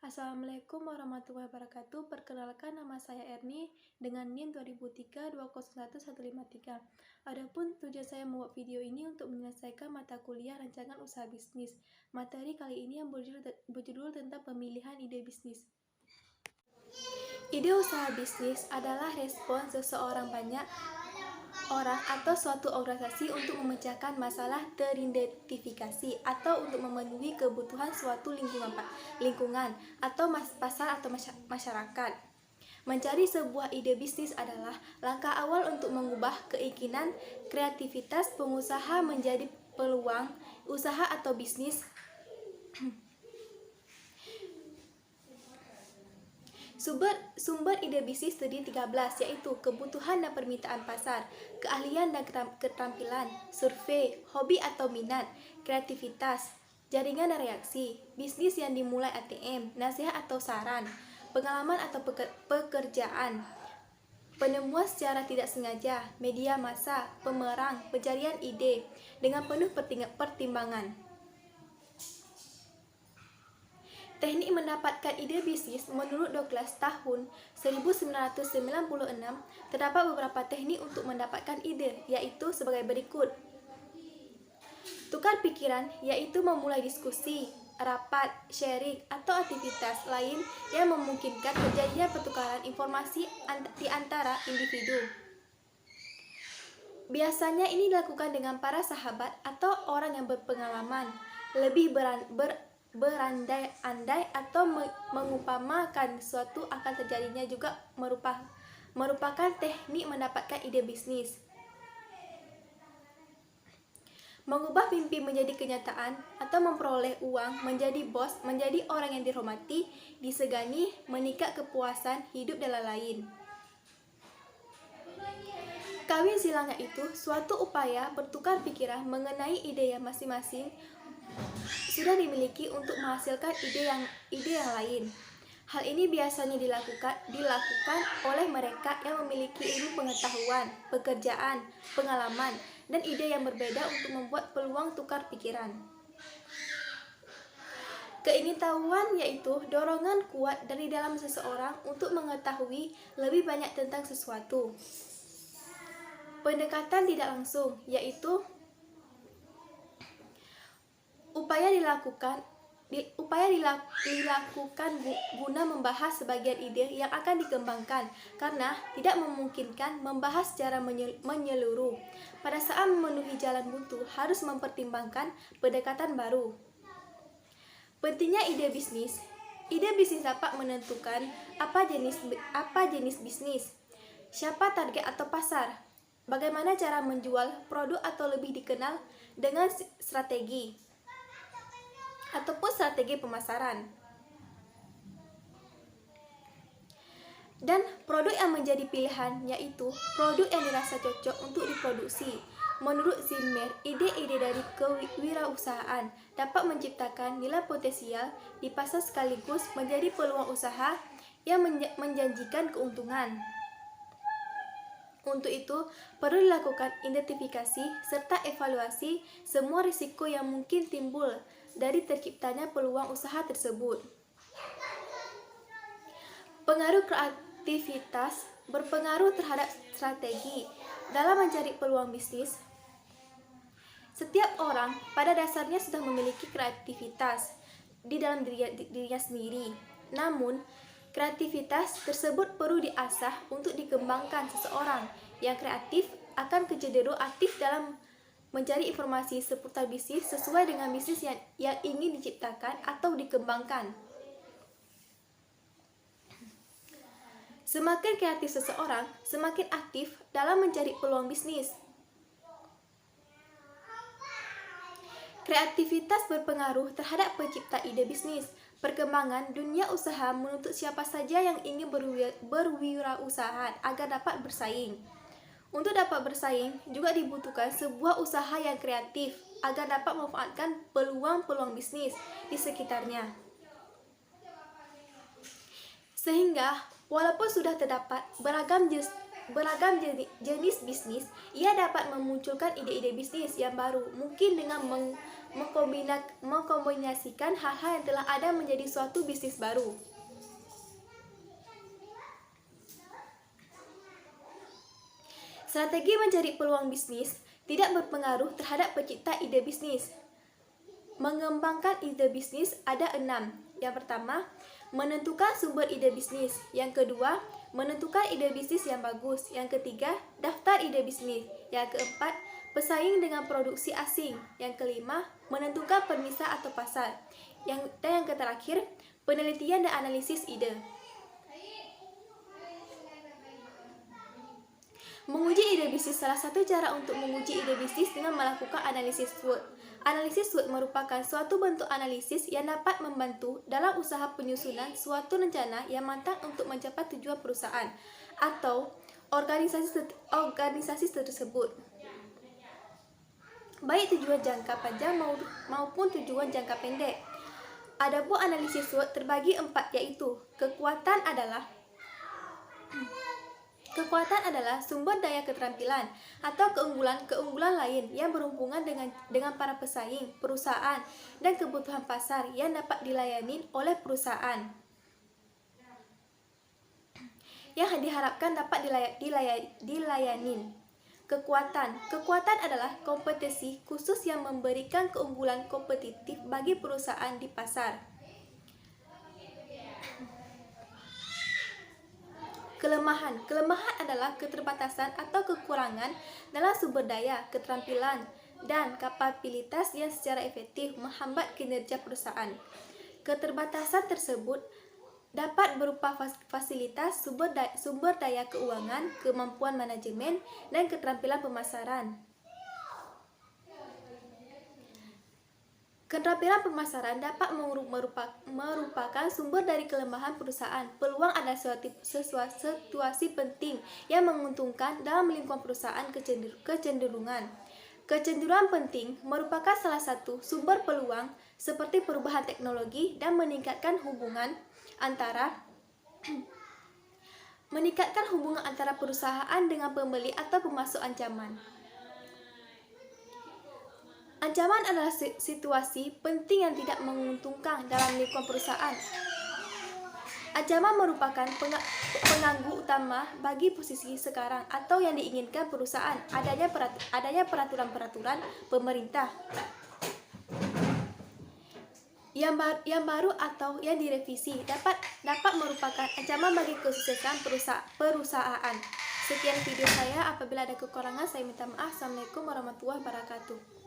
Assalamualaikum warahmatullahi wabarakatuh. Perkenalkan, nama saya Erni dengan NIM 2003-201153. Adapun tujuan saya membuat video ini untuk menyelesaikan mata kuliah rancangan usaha bisnis. Materi kali ini yang berjudul tentang pemilihan ide bisnis. Ide usaha bisnis adalah respons seseorang banyak orang atau suatu organisasi untuk memecahkan masalah teridentifikasi atau untuk memenuhi kebutuhan suatu lingkungan atau pasar atau masyarakat. Mencari sebuah ide bisnis adalah langkah awal untuk mengubah keinginan kreativitas pengusaha menjadi peluang usaha atau bisnis. Sumber ide bisnis terdiri 13, yaitu kebutuhan dan permintaan pasar, keahlian dan keterampilan, survei, hobi atau minat, kreativitas, jaringan dan reaksi, bisnis yang dimulai ATM, nasihat atau saran, pengalaman atau pekerjaan, penemuan secara tidak sengaja, media massa, pemerang, pencarian ide, dengan penuh pertimbangan. Teknik mendapatkan ide bisnis menurut Douglas tahun 1996, terdapat beberapa teknik untuk mendapatkan ide, yaitu sebagai berikut. Tukar pikiran, yaitu memulai diskusi, rapat, sharing, atau aktivitas lain yang memungkinkan terjadinya pertukaran informasi di antara individu. Biasanya ini dilakukan dengan para sahabat atau orang yang berpengalaman, lebih berandai-andai atau mengumpamakan suatu akan terjadinya juga merupakan teknik mendapatkan ide bisnis. Mengubah mimpi menjadi kenyataan atau memperoleh uang, menjadi bos, menjadi orang yang dihormati, disegani, meningkat kepuasan hidup dan lain-lain. Kawin silangnya itu suatu upaya bertukar pikiran mengenai ide yang masing-masing sudah dimiliki untuk menghasilkan ide yang lain. Hal ini biasanya dilakukan oleh mereka yang memiliki ilmu pengetahuan, pekerjaan, pengalaman, dan ide yang berbeda untuk membuat peluang tukar pikiran. Keingintahuan yaitu dorongan kuat dari dalam seseorang untuk mengetahui lebih banyak tentang sesuatu. Pendekatan tidak langsung yaitu upaya dilakukan guna membahas sebagian ide yang akan dikembangkan karena tidak memungkinkan membahas secara menyeluruh. Pada saat memenuhi jalan buntu harus mempertimbangkan pendekatan baru. Pentingnya ide bisnis. Ide bisnis dapat menentukan apa jenis bisnis, siapa target atau pasar, bagaimana cara menjual produk atau lebih dikenal dengan strategi ataupun strategi pemasaran. Dan produk yang menjadi pilihan yaitu produk yang dirasa cocok untuk diproduksi. Menurut Zimmer, ide-ide dari kewirausahaan dapat menciptakan nilai potensial di pasar sekaligus menjadi peluang usaha yang menjanjikan keuntungan. Untuk itu, perlu dilakukan identifikasi serta evaluasi semua risiko yang mungkin timbul dari terciptanya peluang usaha tersebut. Pengaruh kreativitas berpengaruh terhadap strategi dalam mencari peluang bisnis. Setiap orang pada dasarnya sudah memiliki kreativitas di dalam dirinya sendiri. Namun, kreativitas tersebut perlu diasah untuk dikembangkan. Seseorang yang kreatif akan cenderung aktif dalam mencari informasi seputar bisnis sesuai dengan bisnis yang ingin diciptakan atau dikembangkan. Semakin kreatif seseorang, semakin aktif dalam mencari peluang bisnis. Kreativitas berpengaruh terhadap pencipta ide bisnis. Perkembangan dunia usaha menuntut siapa saja yang ingin berwirausaha agar dapat bersaing. Untuk dapat bersaing, juga dibutuhkan sebuah usaha yang kreatif agar dapat memanfaatkan peluang-peluang bisnis di sekitarnya. Sehingga, walaupun sudah terdapat beragam jenis bisnis, ia dapat memunculkan ide-ide bisnis yang baru, mungkin dengan mengkombinasikan hal-hal yang telah ada menjadi suatu bisnis baru. Strategi mencari peluang bisnis tidak berpengaruh terhadap pencipta ide bisnis. Mengembangkan ide bisnis ada 6. Yang pertama, menentukan sumber ide bisnis. Yang kedua, menentukan ide bisnis yang bagus. Yang ketiga, daftar ide bisnis. Yang keempat, pesaing dengan produksi asing. Yang kelima, menentukan pemisah atau pasar. Dan yang terakhir, penelitian dan analisis ide. Menguji ide bisnis. Salah satu cara untuk menguji ide bisnis dengan melakukan analisis SWOT. Analisis SWOT merupakan suatu bentuk analisis yang dapat membantu dalam usaha penyusunan suatu rencana yang matang untuk mencapai tujuan perusahaan atau organisasi tersebut, baik tujuan jangka panjang maupun tujuan jangka pendek. Adapun analisis SWOT terbagi 4, yaitu Kekuatan adalah sumber daya keterampilan atau keunggulan lain yang berhubungan dengan para pesaing, perusahaan, dan kebutuhan pasar yang dapat dilayani oleh perusahaan yang diharapkan dapat dilayani. Kekuatan adalah kompetensi khusus yang memberikan keunggulan kompetitif bagi perusahaan di pasar. Kelemahan adalah keterbatasan atau kekurangan dalam sumber daya, keterampilan, dan kapabilitas yang secara efektif menghambat kinerja perusahaan. Keterbatasan tersebut dapat berupa fasilitas, sumber daya keuangan, kemampuan manajemen, dan keterampilan pemasaran. Keterampilan pemasaran dapat merupakan sumber dari kelemahan perusahaan. Peluang adalah situasi penting yang menguntungkan dalam lingkungan perusahaan. Kecenderungan penting merupakan salah satu sumber peluang seperti perubahan teknologi dan meningkatkan hubungan antara perusahaan dengan pembeli atau pemasok ancaman. Ancaman adalah situasi penting yang tidak menguntungkan dalam lingkungan perusahaan. Ancaman merupakan pengganggu utama bagi posisi sekarang atau yang diinginkan perusahaan. Adanya peraturan-peraturan pemerintah yang baru atau yang direvisi dapat merupakan ancaman bagi kesuksesan perusahaan. Sekian video saya. Apabila ada kekurangan, saya minta maaf. Assalamualaikum warahmatullahi wabarakatuh.